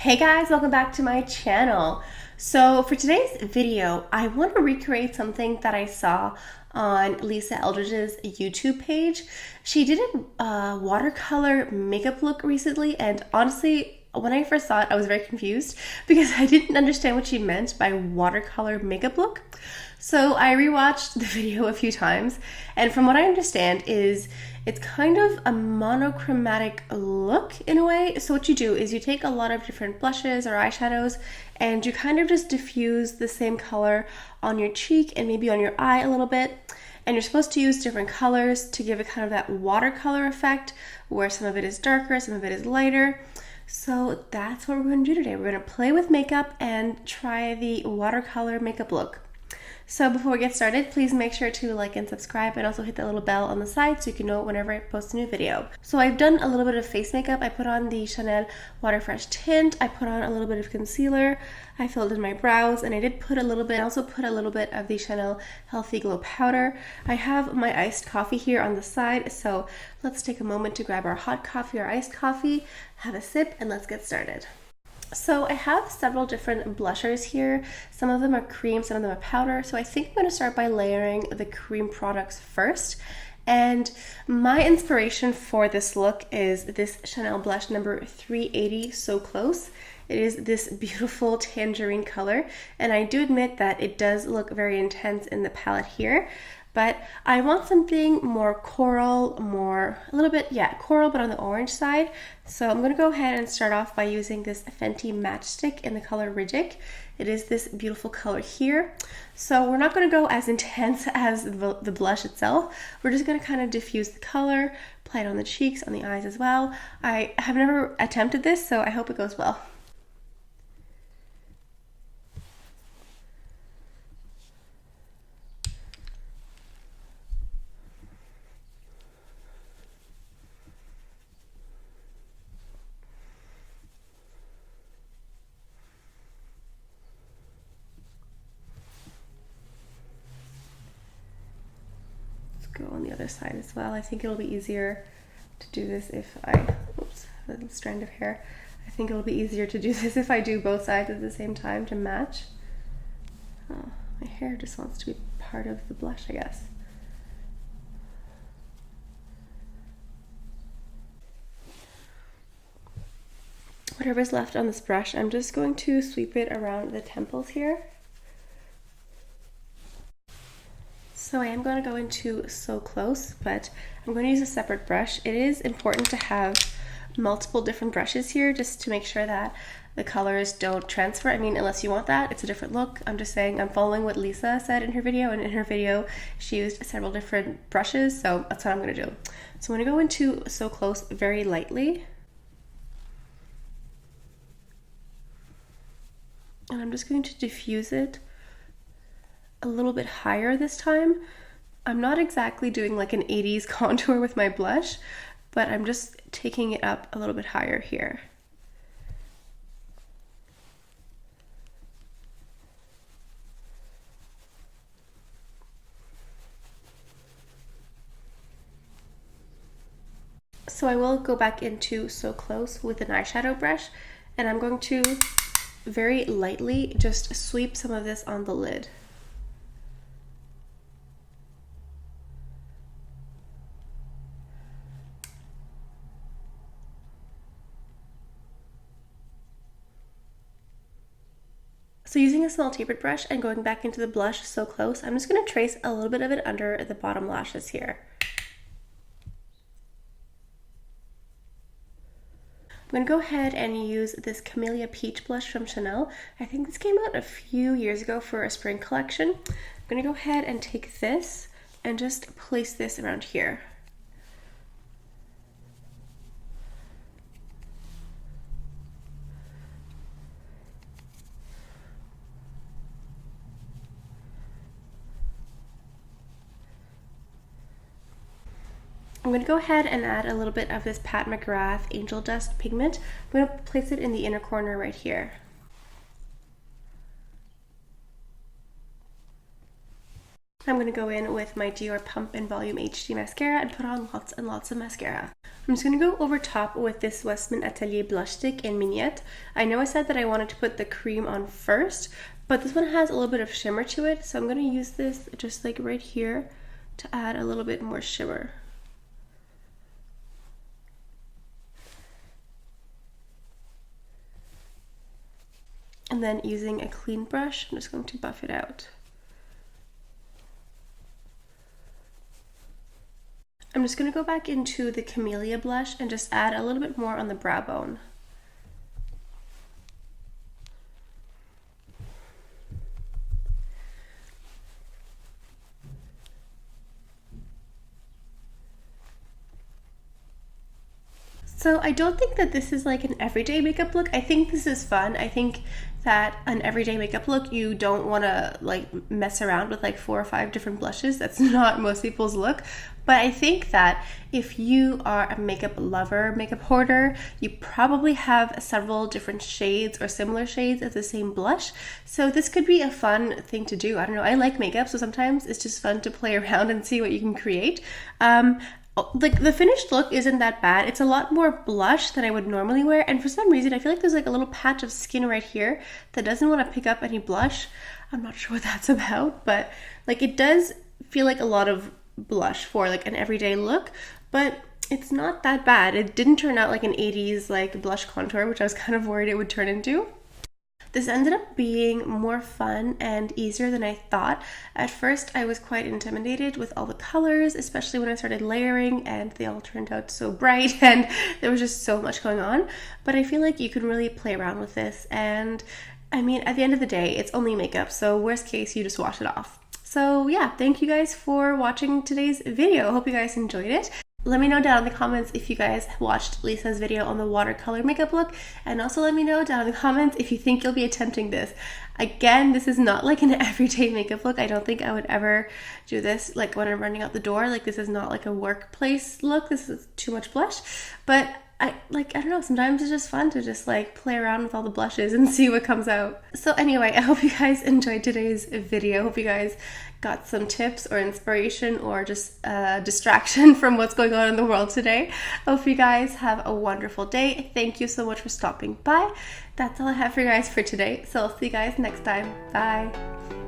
Hey guys, welcome back to my channel. So for today's video, I want to recreate something that I saw on Lisa Eldridge's YouTube page. She did a watercolor makeup look recently, and honestly, when I first saw it, I was very confused because I didn't understand what she meant by watercolor makeup look. So I rewatched the video a few times, and from what I understand is it's kind of a monochromatic look in a way. So what you do is you take a lot of different blushes or eyeshadows and you kind of just diffuse the same color on your cheek and maybe on your eye a little bit. And you're supposed to use different colors to give it kind of that watercolor effect where some of it is darker, some of it is lighter. So that's what we're going to do today. We're going to play with makeup and try the watercolor makeup look. So before we get started, please make sure to like and subscribe and also hit that little bell on the side so you can know whenever I post a new video. So I've done a little bit of face makeup. I put on the Chanel Water Fresh Tint. I put on a little bit of concealer. I filled in my brows, and I did put a little bit, also put a little bit of the Chanel Healthy Glow Powder. I have my iced coffee here on the side, so let's take a moment to grab our hot coffee or iced coffee, have a sip, and let's get started. So I have several different blushers here. Some of them are cream, some of them are powder. So I think I'm going to start by layering the cream products first. And my inspiration for this look is this Chanel blush number 380, So Close. It is this beautiful tangerine color, and I do admit that it does look very intense in the palette here. But I want something more coral, a little bit, coral, but on the orange side. So I'm gonna go ahead and start off by using this Fenty matchstick in the color Ridic. It is this beautiful color here. So we're not gonna go as intense as the blush itself. We're just gonna kind of diffuse the color, apply it on the cheeks, on the eyes as well. I have never attempted this, so I hope it goes well. Go on the other side as well. I think it'll be easier to do this if a little strand of hair. I think it'll be easier to do this if I do both sides at the same time to match. Oh, my hair just wants to be part of the blush, I guess. Whatever's left on this brush, I'm just going to sweep it around the temples here. So I am going to go into So Close, but I'm going to use a separate brush. It is important to have multiple different brushes here just to make sure that the colors don't transfer. I mean, unless you want that, it's a different look. I'm just saying I'm following what Lisa said in her video, and in her video she used several different brushes, so that's what I'm going to do. So I'm going to go into So Close very lightly. And I'm just going to diffuse it a little bit higher this time. I'm not exactly doing like an 80s contour with my blush, but I'm just taking it up a little bit higher here. So I will go back into So Close with an eyeshadow brush, and I'm going to very lightly just sweep some of this on the lid. So using a small tapered brush and going back into the blush So Close, I'm just going to trace a little bit of it under the bottom lashes here. I'm going to go ahead and use this Camelia Peach blush from Chanel. I think this came out a few years ago for a spring collection. I'm going to go ahead and take this and just place this around here. I'm going to go ahead and add a little bit of this Pat McGrath Angel Dust pigment. I'm going to place it in the inner corner right here. I'm going to go in with my Dior Pump and Volume HD mascara and put on lots and lots of mascara. I'm just going to go over top with this Westman Atelier blush stick in Minette. I know I said that I wanted to put the cream on first, but this one has a little bit of shimmer to it, so I'm going to use this just like right here to add a little bit more shimmer. And then using a clean brush, I'm just going to buff it out. I'm just going to go back into the Camelia blush and just add a little bit more on the brow bone. So I don't think that this is like an everyday makeup look. I think this is fun. I think that an everyday makeup look, you don't want to like mess around with like 4 or 5 different blushes. That's not most people's look. But I think that if you are a makeup lover, makeup hoarder, you probably have several different shades or similar shades of the same blush. So this could be a fun thing to do. I don't know. I like makeup, so sometimes it's just fun to play around and see what you can create. Like the finished look isn't that bad. It's a lot more blush than I would normally wear, and for some reason I feel like there's like a little patch of skin right here that doesn't want to pick up any blush. I'm not sure what that's about, but like it does feel like a lot of blush for like an everyday look, but it's not that bad. It didn't turn out like an 80s like blush contour, which I was kind of worried it would turn into. This ended up being more fun and easier than I thought. At first, I was quite intimidated with all the colors, especially when I started layering and they all turned out so bright and there was just so much going on. But I feel like you can really play around with this, and I mean, at the end of the day, it's only makeup, so worst case, you just wash it off. So yeah, thank you guys for watching today's video. Hope you guys enjoyed it. Let me know down in the comments if you guys watched Lisa's video on the watercolor makeup look, and also let me know down in the comments if you think you'll be attempting this. Again, this is not like an everyday makeup look. I don't think I would ever do this like when I'm running out the door. Like this is not like a workplace look. This is too much blush, but I don't know, sometimes it's just fun to just like play around with all the blushes and see what comes out. So anyway, I hope you guys enjoyed today's video. Hope you guys got some tips or inspiration or just distraction from what's going on in the world today. Hope you guys have a wonderful day. Thank you so much for stopping by. That's all I have for you guys for today. So I'll see you guys next time. Bye.